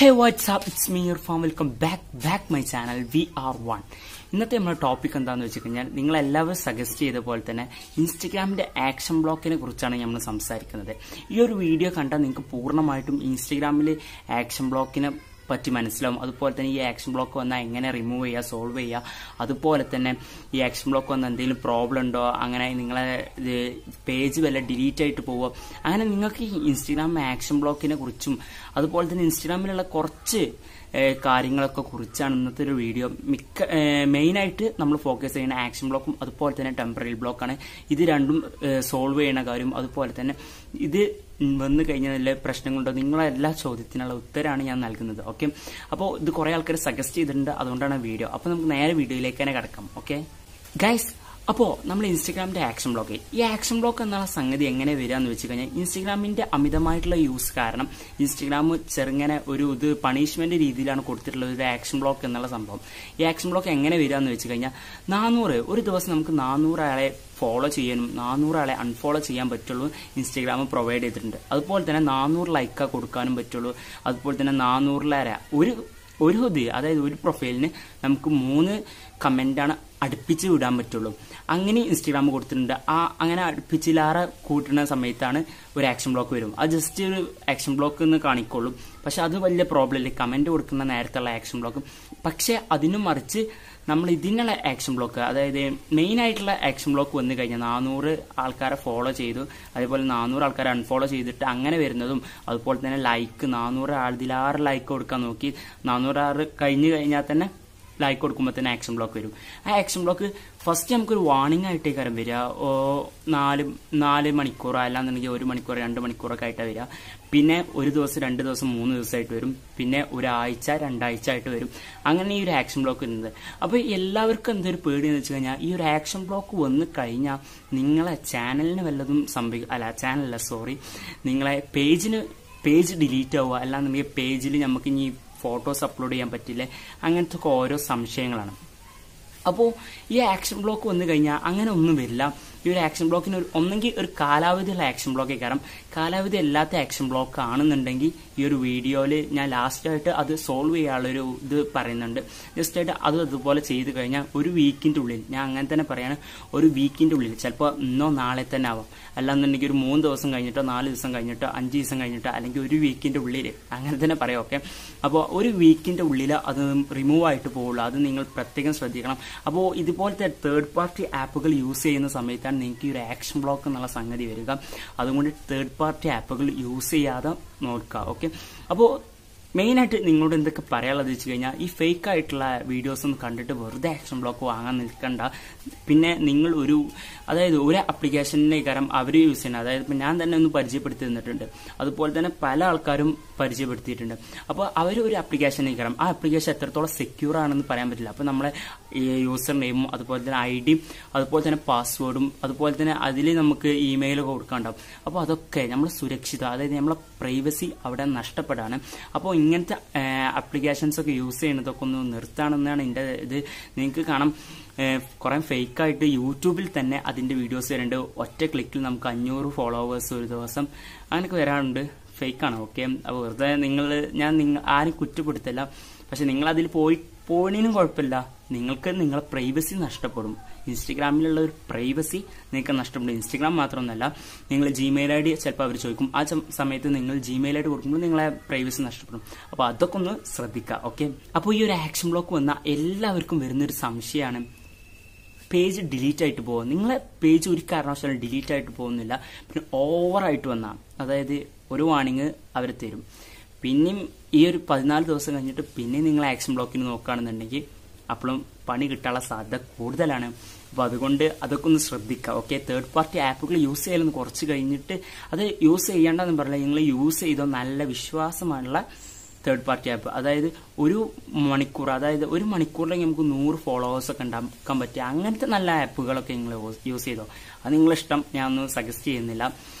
Hey, what's up? It's me, Irfan. Welcome back my channel. We are one. ഇന്നത്തെ നമ്മുടെ topic എന്താണെന്ന് വെച്ച് കഴിഞ്ഞാൽ നിങ്ങൾ എല്ലാവരും സജസ്റ്റ് ചെയ്ത പോലെ തന്നെ ഇൻസ്റ്റഗ്രാമിന്റെ ആക്ഷൻ ബ്ലോക്കിനെ കുറിച്ചാണ് നമ്മൾ സംസാരിക്കുന്നത്. ഈ ഒരു വീഡിയോ കണ്ടാൽ നിങ്ങൾക്ക് പൂർണ്ണമായിട്ടും ഇൻസ്റ്റഗ്രാമിലെ ആക്ഷൻ ബ്ലോക്കിനെ പറ്റി മനസ്സിലാവും. അതുപോലെ തന്നെ ഈ ആക്ഷൻ ബ്ലോക്ക് വന്നാൽ എങ്ങനെ റിമൂവ് ചെയ്യുക, സോൾവ് ചെയ്യുക, അതുപോലെ തന്നെ ഈ ആക്ഷൻ ബ്ലോക്ക് വന്നാൽ എന്തെങ്കിലും പ്രോബ്ലം ഉണ്ടോ, അങ്ങനെ നിങ്ങളെ പേജ് വല്ല ഡിലീറ്റ് ആയിട്ട് പോവുക, അങ്ങനെ നിങ്ങൾക്ക് ഈ ഇൻസ്റ്റഗ്രാം ആക്ഷൻ ബ്ലോക്കിനെ കുറിച്ചും അതുപോലെ തന്നെ ഇൻസ്റ്റഗ്രാമിലുള്ള കുറച്ച് കാര്യങ്ങളൊക്കെ കുറിച്ചാണ് ഇന്നത്തെ ഒരു വീഡിയോ. മെയിനായിട്ട് നമ്മൾ ഫോക്കസ് ചെയ്യുന്ന ആക്ഷൻ ബ്ലോക്കും അതുപോലെ തന്നെ ടെമ്പററി ബ്ലോക്കാണ്. ഇത് രണ്ടും സോൾവ് ചെയ്യുന്ന കാര്യം, അതുപോലെ തന്നെ ഇത് വന്നു കഴിഞ്ഞാൽ നല്ല പ്രശ്നങ്ങളുണ്ടോ, നിങ്ങളെ എല്ലാ ചോദ്യത്തിനുള്ള ഉത്തരമാണ് ഞാൻ നൽകുന്നത്. ഓക്കെ, അപ്പോൾ ഇത് കുറേ ആൾക്കാർ സജസ്റ്റ് ചെയ്തിട്ടുണ്ട്, അതുകൊണ്ടാണ് വീഡിയോ. അപ്പോൾ നമുക്ക് നേരെ വീഡിയോയിലേക്ക് തന്നെ കിടക്കാം. ഓക്കെ ഗൈസ്, അപ്പോൾ നമ്മൾ ഇൻസ്റ്റഗ്രാമിന്റെ ആക്ഷൻ ബ്ലോക്ക്, ഈ ആക്ഷൻ ബ്ലോക്ക് എന്നുള്ള സംഗതി എങ്ങനെ വരിക എന്ന് വെച്ച് കഴിഞ്ഞാൽ ഇൻസ്റ്റഗ്രാമിന്റെ അമിതമായിട്ടുള്ള യൂസ് കാരണം ഇൻസ്റ്റഗ്രാം ചെറുങ്ങനെ ഇത് പണിഷ്മെന്റ് രീതിയിലാണ് കൊടുത്തിട്ടുള്ളത് ഒരു ആക്ഷൻ ബ്ലോക്ക് എന്നുള്ള സംഭവം. ഈ ആക്ഷൻ ബ്ലോക്ക് എങ്ങനെ വരിക എന്ന് വെച്ച് കഴിഞ്ഞാൽ 400 ഒരു ദിവസം നമുക്ക് 400 ആളെ ഫോളോ ചെയ്യാനും 400 ആളെ അൺഫോളോ ചെയ്യാൻ പറ്റുള്ളൂ ഇൻസ്റ്റഗ്രാം പ്രൊവൈഡ് ചെയ്തിട്ടുണ്ട്. അതുപോലെ തന്നെ 400 ലൈക്ക് കൊടുക്കാനും പറ്റുള്ളൂ. അതുപോലെ തന്നെ 400 അതായത് ഒരു പ്രൊഫൈലിന് നമുക്ക് 3 കമന്റാണ് അടുപ്പിച്ച് വിടാൻ പറ്റുള്ളൂ. അങ്ങനെ ഇൻസ്റ്റഗ്രാം കൊടുത്തിട്ടുണ്ട്. അങ്ങനെ അടുപ്പിച്ചിലാറെ കൂട്ടുന്ന സമയത്താണ് ഒരു ആക്ഷൻ ബ്ലോക്ക് വരും. അത് ജസ്റ്റ് ഒരു ആക്ഷൻ ബ്ലോക്ക് എന്ന് കാണിക്കുള്ളൂ. പക്ഷെ അത് വലിയ പ്രോബ്ലം ഇല്ല, കമന്റ് കൊടുക്കുന്ന നേരത്തുള്ള ആക്ഷൻ ബ്ലോക്ക്. പക്ഷെ അതിനും മറിച്ച് നമ്മൾ ഇതിനുള്ള ആക്ഷൻ ബ്ലോക്ക്, അതായത് മെയിൻ ആയിട്ടുള്ള ആക്ഷൻ ബ്ലോക്ക് വന്നു കഴിഞ്ഞാൽ 400 ആൾക്കാരെ ഫോളോ ചെയ്തു, അതേപോലെ 400 ആൾക്കാരെ അൺഫോളോ ചെയ്തിട്ട് അങ്ങനെ വരുന്നതും, അതുപോലെ തന്നെ ലൈക്ക് 400 ലൈക്ക് കൊടുക്കാൻ നോക്കി 400 കഴിഞ്ഞു കഴിഞ്ഞാൽ തന്നെ ലൈക്ക് കൊടുക്കുമ്പോൾ തന്നെ ആക്ഷൻ ബ്ലോക്ക് വരും. ആ ആക്ഷൻ ബ്ലോക്ക് ഫസ്റ്റ് നമുക്കൊരു വാർണിംഗ് ആയിട്ടേ കാര്യം വരിക. 4 മണിക്കൂർ അല്ലാന്നുണ്ടെങ്കിൽ 1 മണിക്കൂർ 2 മണിക്കൂറൊക്കെ ആയിട്ടാണ് വരിക. പിന്നെ 1 ദിവസം 2 ദിവസം 3 ദിവസമായിട്ട് വരും. പിന്നെ ഒരാഴ്ച 2 ആഴ്ച ആയിട്ട് വരും. അങ്ങനെ ഈ ഒരു ആക്ഷൻ ബ്ലോക്ക് വരുന്നത്. അപ്പോൾ എല്ലാവർക്കും എന്തൊരു പേടിയെന്ന് വെച്ച് കഴിഞ്ഞാൽ ഈ ഒരു ആക്ഷൻ ബ്ലോക്ക് വന്ന് കഴിഞ്ഞാൽ നിങ്ങളെ ചാനലിന് വല്ലതും നിങ്ങളെ പേജ് ഡിലീറ്റ് ആവുക, അല്ലാന്നുണ്ടെങ്കിൽ പേജിൽ നമുക്ക് ഇനി ഫോട്ടോസ് അപ്ലോഡ് ചെയ്യാൻ പറ്റില്ല, അങ്ങനത്തെ ഓരോ സംശയങ്ങളാണ്. അപ്പോൾ ഈ ആക്ഷൻ ബ്ലോക്ക് വന്നു കഴിഞ്ഞാൽ അങ്ങനെ ഒന്നും വരില്ല. ഈ ഒരു ആക്ഷൻ ബ്ലോക്കിന് ഒന്നെങ്കിൽ ഒരു കാലാവധിയുള്ള ആക്ഷൻ ബ്ലോക്ക്, കാരണം കാലാവധി അല്ലാത്ത ആക്ഷൻ ബ്ലോക്ക് ആണെന്നുണ്ടെങ്കിൽ ഈ ഒരു വീഡിയോയിൽ ഞാൻ ലാസ്റ്റായിട്ട് അത് സോൾവ് ചെയ്യാനുള്ളൊരു ഇത് പറയുന്നുണ്ട്. ജസ്റ്റായിട്ട് അതുപോലെ ചെയ്ത് കഴിഞ്ഞാൽ ഒരു വീക്കിൻ്റെ ഉള്ളിൽ, ഞാൻ അങ്ങനെ തന്നെ പറയാണ്, ഒരു വീക്കിൻ്റെ ഉള്ളിൽ, ചിലപ്പോൾ ഇന്നോ നാളെ തന്നെ ആവാം, അല്ലാന്നുണ്ടെങ്കിൽ ഒരു 3 ദിവസം കഴിഞ്ഞിട്ടോ 4 ദിവസം കഴിഞ്ഞിട്ടോ 5 ദിവസം കഴിഞ്ഞിട്ടോ, അല്ലെങ്കിൽ ഒരു വീക്കിൻ്റെ ഉള്ളിൽ, അങ്ങനെ തന്നെ പറയാം. ഓക്കെ, അപ്പോൾ ഒരു വീക്കിൻ്റെ ഉള്ളിൽ അത് റിമൂവ് ആയിട്ട് പോകുള്ളൂ. അത് നിങ്ങൾ പ്രത്യേകം ശ്രദ്ധിക്കണം. അപ്പോൾ ഇതുപോലത്തെ തേർഡ് പാർട്ടി ആപ്പുകൾ യൂസ് ചെയ്യുന്ന സമയത്താണ് നിങ്ങൾക്ക് ഈ ഒരു ആക്ഷൻ ബ്ലോക്ക് എന്നുള്ള സംഗതി വരിക. അതുകൊണ്ട് തേർഡ് പാർട്ടി ആപ്പുകൾ യൂസ് ചെയ്യാതെ നോക്കുക. ഓക്കെ, അപ്പോൾ മെയിനായിട്ട് നിങ്ങളോട് എന്തൊക്കെ പറയാനുള്ളത് വെച്ച് കഴിഞ്ഞാൽ ഈ ഫേക്ക് ആയിട്ടുള്ള വീഡിയോസ് ഒന്നും കണ്ടിട്ട് വെറുതെ ആക്ഷൻ ബ്ലോക്ക് വാങ്ങാൻ നിൽക്കണ്ട. പിന്നെ നിങ്ങൾ ഒരു ആപ്ലിക്കേഷനിലെ കാരണം അവർ യൂസ് ചെയ്യണം. അതായത് ഇപ്പം ഞാൻ തന്നെ ഒന്ന് പരിചയപ്പെടുത്തി തന്നിട്ടുണ്ട്, അതുപോലെ തന്നെ പല ആൾക്കാരും പരിചയപ്പെടുത്തിയിട്ടുണ്ട്. അപ്പോൾ അവർ ഒരു ആപ്ലിക്കേഷനിലെ കാരണം ആ ആപ്ലിക്കേഷൻ എത്രത്തോളം സെക്യൂർ ആണെന്ന് പറയാൻ പറ്റില്ല. അപ്പോൾ നമ്മളെ യൂസർ നെയിമും അതുപോലെ തന്നെ ID-യും അതുപോലെ തന്നെ പാസ്വേഡും അതുപോലെ തന്നെ അതിൽ നമുക്ക് ഇമെയിലൊക്കെ കൊടുക്കാനുണ്ടാവും. അപ്പോൾ അതൊക്കെ നമ്മൾ സുരക്ഷിതം, അതായത് നമ്മളെ പ്രൈവസി അവിടെ നഷ്ടപ്പെടാണ്. അപ്പോൾ ഇങ്ങനത്തെ ആപ്ലിക്കേഷൻസ് ഒക്കെ യൂസ് ചെയ്യുന്നതൊക്കെ ഒന്ന് നിർത്താണെന്നാണ് എൻ്റെ ഇത്. നിങ്ങൾക്ക് കാണാം കുറേ ഫേക്കായിട്ട് യൂട്യൂബിൽ തന്നെ അതിൻ്റെ വീഡിയോസ് വരുന്നുണ്ട്. ഒറ്റ ക്ലിക്കിൽ നമുക്ക് 500 ഫോളോവേഴ്സ് ഒരു ദിവസം അങ്ങനെയൊക്കെ വരാറുണ്ട്. ഫേക്കാണ്. ഓക്കെ, അപ്പോൾ വെറുതെ ഞാൻ ആരും കുറ്റപ്പെടുത്തില്ല. പക്ഷെ നിങ്ങൾ അതിൽ പോയതിനും കുഴപ്പമില്ല, നിങ്ങൾക്ക് നിങ്ങളെ പ്രൈവസി നഷ്ടപ്പെടും. ഇൻസ്റ്റഗ്രാമിലുള്ള ഒരു പ്രൈവസി നിങ്ങൾക്ക് നഷ്ടപ്പെടും. ഇൻസ്റ്റഗ്രാം മാത്രമൊന്നുമല്ല, നിങ്ങൾ Gmail ID ചിലപ്പോൾ അവർ ചോദിക്കും. ആ സമയത്ത് നിങ്ങൾ Gmail ID കൊടുക്കുമ്പോൾ നിങ്ങളെ പ്രൈവസി നഷ്ടപ്പെടും. അപ്പോൾ അതൊക്കെ ഒന്ന് ശ്രദ്ധിക്കുക. ഓക്കെ, അപ്പോൾ ഈ ഒരു ആക്ഷൻ ബ്ലോക്ക് വന്നാൽ എല്ലാവർക്കും വരുന്നൊരു സംശയമാണ് പേജ് ഡിലീറ്റ് ആയിട്ട് പോകും. നിങ്ങളെ പേജ് ഒരു കാരണവശാലും ഡിലീറ്റ് ആയിട്ട് പോകുന്നില്ല. പിന്നെ ഓവറായിട്ട് വന്നാൽ, അതായത് ഒരു വാർണിംഗ് അവർ തരും, പിന്നെയും ഈ ഒരു 14 ദിവസം കഴിഞ്ഞിട്ട് പിന്നെ നിങ്ങൾ ആക്ഷൻ ബ്ലോക്കിന് നോക്കുകയാണെന്നുണ്ടെങ്കിൽ അപ്പോഴും പണി കിട്ടാനുള്ള സാധ്യത കൂടുതലാണ്. അപ്പോൾ അതുകൊണ്ട് അതൊക്കെ ഒന്ന് ശ്രദ്ധിക്കുക. ഓക്കെ, തേർഡ് പാർട്ടി ആപ്പുകൾ യൂസ് ചെയ്യലൊന്ന് കുറച്ച് കഴിഞ്ഞിട്ട് അത് യൂസ് ചെയ്യേണ്ടെന്ന് പറയില്ല, നിങ്ങൾ യൂസ് ചെയ്തോ നല്ല വിശ്വാസമുള്ള തേർഡ് പാർട്ടി ആപ്പ്. അതായത് ഒരു മണിക്കൂറിലേക്ക് നമുക്ക് 100 ഫോളോവേഴ്സൊക്കെ ഉണ്ടാക്കാൻ പറ്റുക അങ്ങനത്തെ നല്ല ആപ്പുകളൊക്കെ നിങ്ങൾ യൂസ് ചെയ്തോ. അത് നിങ്ങളിഷ്ടം, ഞാനൊന്നും സജസ്റ്റ് ചെയ്യുന്നില്ല.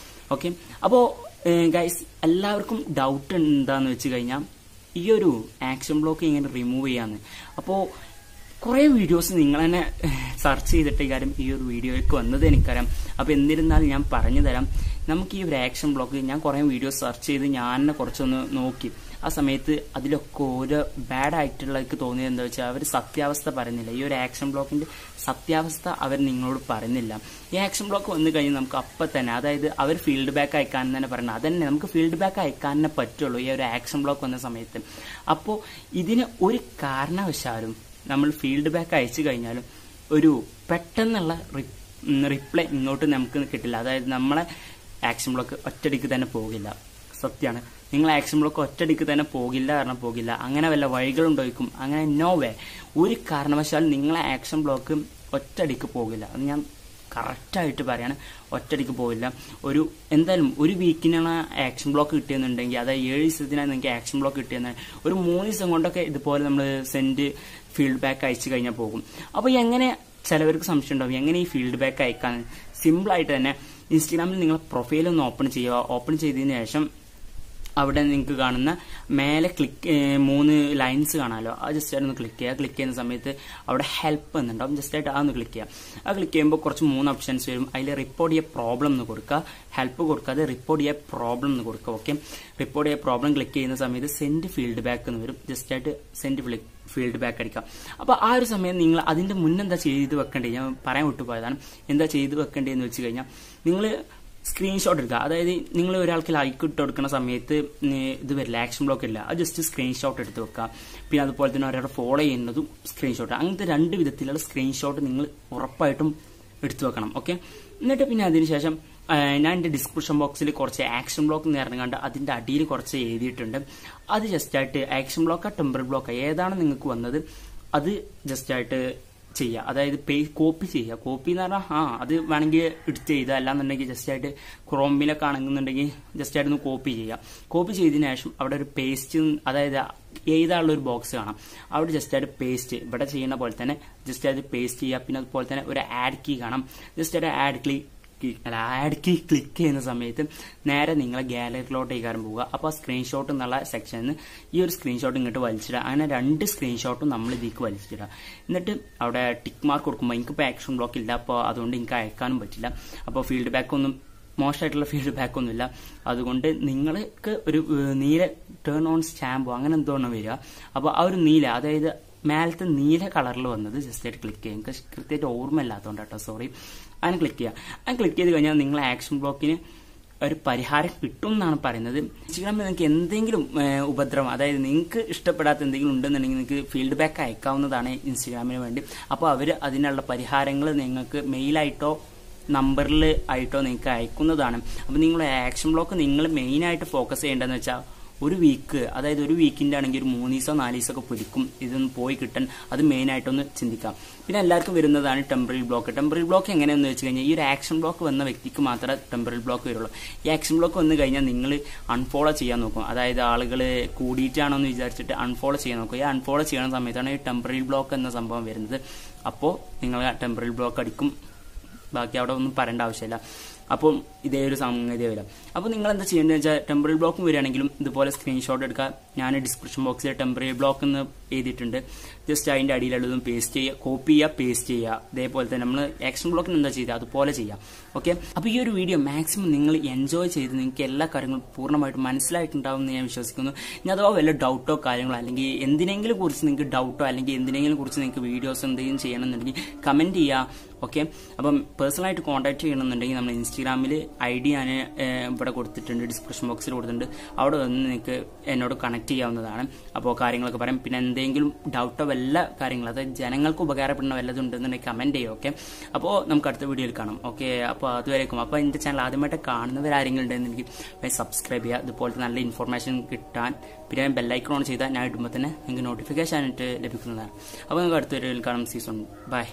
ഓക്കെ, അപ്പോൾ ഗൈസ്, എല്ലാവർക്കും ഡൗട്ട് എന്താന്ന് വെച്ച് കഴിഞ്ഞാൽ ഈ ഒരു ആക്ഷൻ ബ്ലോക്ക് ഇങ്ങനെ റിമൂവ് ചെയ്യാന്ന്. അപ്പോൾ കുറേ വീഡിയോസ് നിങ്ങൾ തന്നെ സെർച്ച് ചെയ്തിട്ട് കാര്യം ഈ ഒരു വീഡിയോയ്ക്ക് വന്നത് എനിക്കറിയാം. അപ്പോൾ എന്നിരുന്നാലും ഞാൻ പറഞ്ഞു തരാം. നമുക്ക് ഈ ഒരു ആക്ഷൻ ബ്ലോക്ക് ഞാൻ കുറേ വീഡിയോസ് സെർച്ച് ചെയ്ത് ഞാൻ തന്നെ കുറച്ചൊന്ന് നോക്കി. ആ സമയത്ത് അതിലൊക്കെ ഓരോ ബാഡ് ആയിട്ടുള്ളവർക്ക് തോന്നിയത് എന്താ വെച്ചാൽ അവർ സത്യാവസ്ഥ പറയുന്നില്ല. ഈ ഒരു ആക്ഷൻ ബ്ലോക്കിന്റെ സത്യാവസ്ഥ അവർ നിങ്ങളോട് പറയുന്നില്ല. ഈ ആക്ഷൻ ബ്ലോക്ക് വന്നു കഴിഞ്ഞാൽ നമുക്ക് അപ്പം തന്നെ, അതായത് അവർ ഫീഡ്ബാക്ക് അയക്കാൻ തന്നെ പറയുന്നത് അതന്നെ, നമുക്ക് ഫീഡ്ബാക്ക് അയക്കാനേ പറ്റുള്ളൂ ഈ ഒരു ആക്ഷൻ ബ്ലോക്ക് വന്ന സമയത്ത്. അപ്പോൾ ഇതിന് ഒരു കാരണവശാലും നമ്മൾ ഫീഡ്ബാക്ക് അയച്ചു കഴിഞ്ഞാലും ഒരു പെട്ടെന്നുള്ള റിപ്ലൈ ഇങ്ങോട്ട് നമുക്ക് കിട്ടില്ല. അതായത് നമ്മളെ ആക്ഷൻ ബ്ലോക്ക് ഒറ്റടിക്ക് തന്നെ പോകില്ല. സത്യമാണ്, നിങ്ങൾ ആക്ഷൻ ബ്ലോക്ക് ഒറ്റടിക്ക് തന്നെ പോകില്ല, കാരണം പോകില്ല. അങ്ങനെ വല്ല വഴികളുണ്ടായിരിക്കും, അങ്ങനെ നോ വേ, ഒരു കാരണവശാലും നിങ്ങളെ ആക്ഷൻ ബ്ലോക്ക് ഒറ്റടിക്ക് പോകില്ല. അത് ഞാൻ കറക്റ്റായിട്ട് പറയാണ്, ഒറ്റടിക്ക് പോകില്ല. എന്തായാലും ഒരു വീക്കിനാണ് ആക്ഷൻ ബ്ലോക്ക് കിട്ടിയെന്നുണ്ടെങ്കിൽ, അതായത് 7 ദിവസത്തിനാണ് നിങ്ങൾക്ക് ആക്ഷൻ ബ്ലോക്ക് കിട്ടിയെന്നുണ്ടെങ്കിൽ ഒരു 3 ദിവസം കൊണ്ടൊക്കെ ഇതുപോലെ നമ്മൾ ഫീഡ്ബാക്ക് അയച്ചു കഴിഞ്ഞാൽ പോകും. അപ്പോൾ എങ്ങനെ, ചിലവർക്ക് സംശയം ഉണ്ടാവും എങ്ങനെ ഈ ഫീഡ്ബാക്ക് അയക്കാൻ. സിമ്പിളായിട്ട് തന്നെ ഇൻസ്റ്റാഗ്രാമിൽ നിങ്ങൾ പ്രൊഫൈൽ ഒന്ന് ഓപ്പൺ ചെയ്യുക. ഓപ്പൺ ചെയ്തതിന് ശേഷം അവിടെ നിങ്ങൾക്ക് കാണുന്ന മേലെ 3 ലൈൻസ് കാണാമല്ലോ, അത് ജസ്റ്റ് ആയിട്ട് ഒന്ന് ക്ലിക്ക് ചെയ്യുക. ക്ലിക്ക് ചെയ്യുന്ന സമയത്ത് അവിടെ ഹെൽപ്പ് എന്നുണ്ടാവും, ജസ്റ്റ് ആയിട്ട് അതൊന്ന് ക്ലിക്ക് ചെയ്യുക. അത് ക്ലിക്ക് ചെയ്യുമ്പോൾ കുറച്ച് 3 ഓപ്ഷൻസ് വരും. അതിൽ റിപ്പോർട്ട് ചെയ്യുക പ്രോബ്ലം എന്ന് കൊടുക്കുക, ഹെൽപ്പ് കൊടുക്കാതെ റിപ്പോർട്ട് ചെയ്യുക പ്രോബ്ലം എന്ന് കൊടുക്കുക. ഓക്കെ, റിപ്പോർട്ട് ചെയ്യുക പ്രോബ്ലം ക്ലിക്ക് ചെയ്യുന്ന സമയത്ത് സെൻഡ് ഫീഡ്ബാക്ക് എന്ന് വരും, ജസ്റ്റ് ആയിട്ട് സെൻഡ് ഫീഡ്ബാക്ക് അടിക്കാം. അപ്പോൾ ആ ഒരു സമയം നിങ്ങൾ അതിന്റെ മുന്നെന്താ ചെയ്ത് വെക്കേണ്ടത്, ഞാൻ പറയാൻ വിട്ടുപോയതാണ്. എന്താ ചെയ്ത് വെക്കേണ്ടതെന്ന് വെച്ച് കഴിഞ്ഞാൽ നിങ്ങൾ സ്ക്രീൻഷോട്ട് എടുക്കുക. അതായത് നിങ്ങൾ ഒരാൾക്ക് ലൈക്ക് ഇട്ട് കൊടുക്കുന്ന സമയത്ത് ഇത് വരില്ല, ആക്ഷൻ ബ്ലോക്ക് ഇല്ല, അത് ജസ്റ്റ് സ്ക്രീൻഷോട്ട് എടുത്ത് വെക്കുക. പിന്നെ അതുപോലെ തന്നെ ഒരാളെ ഫോളോ ചെയ്യുന്നതും സ്ക്രീൻഷോട്ട്. അങ്ങനത്തെ 2 വിധത്തിലുള്ള സ്ക്രീൻഷോട്ട് നിങ്ങൾ ഉറപ്പായിട്ടും എടുത്തു വെക്കണം. ഓക്കെ, എന്നിട്ട് പിന്നെ അതിനുശേഷം ഞാൻ എൻ്റെ ഡിസ്ക്രിപ്ഷൻ ബോക്സിൽ കുറച്ച് ആക്ഷൻ ബ്ലോക്ക് എന്ന് പറഞ്ഞുകൊണ്ട് അതിൻ്റെ അടിയിൽ കുറച്ച് എഴുതിയിട്ടുണ്ട്. അത് ജസ്റ്റ് ആയിട്ട് ആക്ഷൻ ബ്ലോക്കാ ടെമ്പററി ബ്ലോക്കാ ഏതാണ് നിങ്ങൾക്ക് വന്നത് അത് ജസ്റ്റ് ആയിട്ട് ചെയ്യുക. അതായത് കോപ്പി ചെയ്യുക. കോപ്പി എന്ന് പറഞ്ഞാൽ അത് വേണമെങ്കിൽ എടുത്ത് ചെയ്താൽ, അല്ലാന്നുണ്ടെങ്കിൽ ജസ്റ്റ് ആയിട്ട് ക്രോമിലൊക്കെ ആണെന്നുണ്ടെങ്കിൽ ജസ്റ്റ് ആയിട്ട് ഒന്ന് കോപ്പി ചെയ്യുക. കോപ്പി ചെയ്തതിനു ശേഷം അവിടെ ഒരു പേസ്റ്റ്, അതായത് എഴുതാനുള്ള ഒരു ബോക്സ് കാണാം, അവിടെ ജസ്റ്റ് ആയിട്ട് പേസ്റ്റ്, ഇവിടെ ചെയ്യുന്ന പോലെ തന്നെ ജസ്റ്റ് ആയിട്ട് പേസ്റ്റ് ചെയ്യുക. പിന്നെ അതുപോലെ തന്നെ ഒരു ആഡ് കീ കാണാം, ജസ്റ്റ് ആയിട്ട് ആഡ് കീ ക്ലിക്ക് ചെയ്യുന്ന സമയത്ത് നേരെ നിങ്ങളെ ഗാലറിയിലോട്ട് കയറാൻ പോവുക. അപ്പോൾ ആ സ്ക്രീൻഷോട്ട് എന്നുള്ള സെക്ഷനിൽ നിന്ന് ഈ ഒരു സ്ക്രീൻഷോട്ട് ഇങ്ങോട്ട് വലിച്ചിടുക. അങ്ങനെ 2 സ്ക്രീൻഷോട്ടും നമ്മൾ ഇതിലേക്ക് വലിച്ചിടുക. എന്നിട്ട് അവിടെ ടിക്ക് മാർക്ക് കൊടുക്കുമ്പോൾ എനിക്കിപ്പോൾ ആക്ഷൻ ബ്ലോക്ക് ഇല്ല, അപ്പോൾ അതുകൊണ്ട് എനിക്ക് അയക്കാനും പറ്റില്ല. അപ്പോൾ ഫീഡ്ബാക്ക് ഒന്നും മോശമായിട്ടുള്ള ഫീഡ്ബാക്ക് ഒന്നുമില്ല. അതുകൊണ്ട് നിങ്ങൾക്ക് ഒരു നീല ടേൺ ഓൺ സ്റ്റാമ്പോ അങ്ങനെ എന്തോണം വരിക. അപ്പോൾ ആ ഒരു നീല, അതായത് മേലത്തെ നീല കളറിൽ വന്നത് ജസ്റ്റ് ആയിട്ട് ക്ലിക്ക് ചെയ്യുക. എനിക്ക് കൃത്യമായിട്ട് ഓർമ്മയില്ലാത്തതുകൊണ്ട് കേട്ടോ, സോറി. അങ്ങനെ ക്ലിക്ക് ചെയ്യുക. അങ്ങനെ ക്ലിക്ക് ചെയ്ത് കഴിഞ്ഞാൽ നിങ്ങളെ ആക്ഷൻ ബ്ലോക്കിന് ഒരു പരിഹാരം കിട്ടും എന്നാണ് പറയുന്നത്. ഇൻസ്റ്റാഗ്രാമിൽ നിങ്ങൾക്ക് എന്തെങ്കിലും ഉപദ്രവം, അതായത് നിങ്ങൾക്ക് ഇഷ്ടപ്പെടാത്ത എന്തെങ്കിലും ഉണ്ടെന്നുണ്ടെങ്കിൽ നിങ്ങൾക്ക് ഫീഡ്ബാക്ക് അയക്കാവുന്നതാണ് ഇൻസ്റ്റാഗ്രാമിന് വേണ്ടി. അപ്പോൾ അവർ അതിനുള്ള പരിഹാരങ്ങൾ നിങ്ങൾക്ക് മെയിലായിട്ടോ നമ്പറിൽ ആയിട്ടോ നിങ്ങൾക്ക് അയക്കുന്നതാണ്. അപ്പോൾ നിങ്ങളുടെ ആക്ഷൻ ബ്ലോക്ക് നിങ്ങൾ മെയിനായിട്ട് ഫോക്കസ് ചെയ്യേണ്ടതെന്ന് വെച്ചാൽ ഒരു വീക്ക്, അതായത് ഒരു വീക്കിൻ്റെ ആണെങ്കിൽ ഒരു 3 ദിവസമോ 4 ദിവസമൊക്കെ പിടിക്കും ഇതൊന്ന് പോയി കിട്ടാൻ. അത് മെയിനായിട്ടൊന്ന് ചിന്തിക്കാം. പിന്നെ എല്ലാവർക്കും വരുന്നതാണ് ടെമ്പററി ബ്ലോക്ക്. ടെമ്പററി ബ്ലോക്ക് എങ്ങനെയാണെന്ന് വെച്ച് കഴിഞ്ഞാൽ ഈ ഒരു ആക്ഷൻ ബ്ലോക്ക് വന്ന വ്യക്തിക്ക് മാത്രമേ ടെമ്പററി ബ്ലോക്ക് വരുള്ളൂ. ഈ ആക്ഷൻ ബ്ലോക്ക് വന്നു കഴിഞ്ഞാൽ നിങ്ങൾ അൺഫോളോ ചെയ്യാൻ നോക്കും. അതായത് ആളുകൾ കൂടിയിട്ടാണോ എന്ന് വിചാരിച്ചിട്ട് അൺഫോളോ ചെയ്യാൻ നോക്കും. ഈ അൺഫോളോ ചെയ്യുന്ന സമയത്താണ് ഈ ടെമ്പററി ബ്ലോക്ക് എന്ന സംഭവം വരുന്നത്. അപ്പോൾ നിങ്ങൾ ടെമ്പററി ബ്ലോക്ക് അടിക്കും. ബാക്കി അവിടെ ഒന്നും പറയേണ്ട ആവശ്യമില്ല. അപ്പം ഇതേ ഒരു സംഗതി വരാം. അപ്പോൾ നിങ്ങൾ എന്താ ചെയ്യേണ്ടതെന്ന് വെച്ചാൽ ടെമ്പററി ബ്ലോക്ക് വരികയാണെങ്കിലും ഇതുപോലെ സ്ക്രീൻഷോട്ട് എടുക്കുക. ഞാൻ ഡിസ്ക്രിപ്ഷൻ ബോക്സിൽ ടെമ്പററി ബ്ലോക്ക് എന്ന് എഴുതിയിട്ടുണ്ട്. ജസ്റ്റ് അതിൻ്റെ അടിയിലുള്ളതും പേസ്റ്റ് ചെയ്യുക, കോപ്പി ചെയ്യുക, പേസ്റ്റ് ചെയ്യുക. ഇതേപോലെ തന്നെ നമ്മൾ ആക്ഷൻ ബ്ലോക്കിന് എന്താ ചെയ്യുക അതുപോലെ ചെയ്യാം. ഓക്കെ, അപ്പോൾ ഈ ഒരു വീഡിയോ മാക്സിമം നിങ്ങൾ എൻജോയ് ചെയ്ത് നിങ്ങൾക്ക് എല്ലാ കാര്യങ്ങളും പൂർണ്ണമായിട്ട് മനസ്സിലായിട്ടുണ്ടാവും എന്ന് ഞാൻ വിശ്വസിക്കുന്നു. ഇനി അഥവാ വല്ല ഡൗട്ടോ കാര്യങ്ങളോ അല്ലെങ്കിൽ എന്തിനെങ്കിലും കുറിച്ച് നിങ്ങൾക്ക് ഡൗട്ടോ അല്ലെങ്കിൽ എന്തിനെങ്കിലും കുറിച്ച് നിങ്ങൾക്ക് വീഡിയോസ് എന്തെങ്കിലും ചെയ്യണമെന്നുണ്ടെങ്കിൽ കമൻറ്റ് ചെയ്യുക. ഓക്കെ, അപ്പം പേഴ്സണലായിട്ട് കോൺടാക്ട് ചെയ്യണമെന്നുണ്ടെങ്കിൽ നമ്മൾ ഇൻസ്റ്റാഗ്രാമിൽ ID ഞാൻ ഇവിടെ കൊടുത്തിട്ടുണ്ട്, ഡിസ്ക്രിപ്ഷൻ ബോക്സിൽ കൊടുത്തിട്ടുണ്ട്. അവിടെ വന്ന് നിങ്ങൾക്ക് എന്നോട് കണക്ട് ചെയ്യാവുന്നതാണ്. അപ്പോൾ കാര്യങ്ങളൊക്കെ പറയാം. പിന്നെ എന്തെങ്കിലും ഡൗട്ടോ വല്ല കാര്യങ്ങളും, അതായത് ജനങ്ങൾക്ക് ഉപകാരപ്പെടുന്ന വല്ലതും ഉണ്ടെന്നുണ്ടെങ്കിൽ കമൻറ്റ് ചെയ്യും. ഓക്കെ, അപ്പോൾ നമുക്ക് അടുത്ത വീഡിയോയിൽ കാണാം. ഓക്കെ, അപ്പോൾ അതുവരേക്കും. അപ്പോൾ എൻ്റെ ചാനൽ ആദ്യമായിട്ട് കാണുന്നവരാരെങ്കിലും ഉണ്ടെന്നുണ്ടെങ്കിൽ സബ്സ്ക്രൈബ് ചെയ്യുക. ഇതുപോലത്തെ നല്ല ഇൻഫർമേഷൻ കിട്ടാൻ. പിന്നെ ബെല്ലൈക്കൺ ഓൺ ചെയ്താൽ ഞാൻ ഇടുമ്പോൾ തന്നെ നിങ്ങൾക്ക് നോട്ടിഫിക്കേഷൻ ആയിട്ട് ലഭിക്കുന്നതാണ്. അപ്പോൾ നമുക്ക് അടുത്ത വീഡിയോയിൽ കാണാം. സീസൺ ബൈ.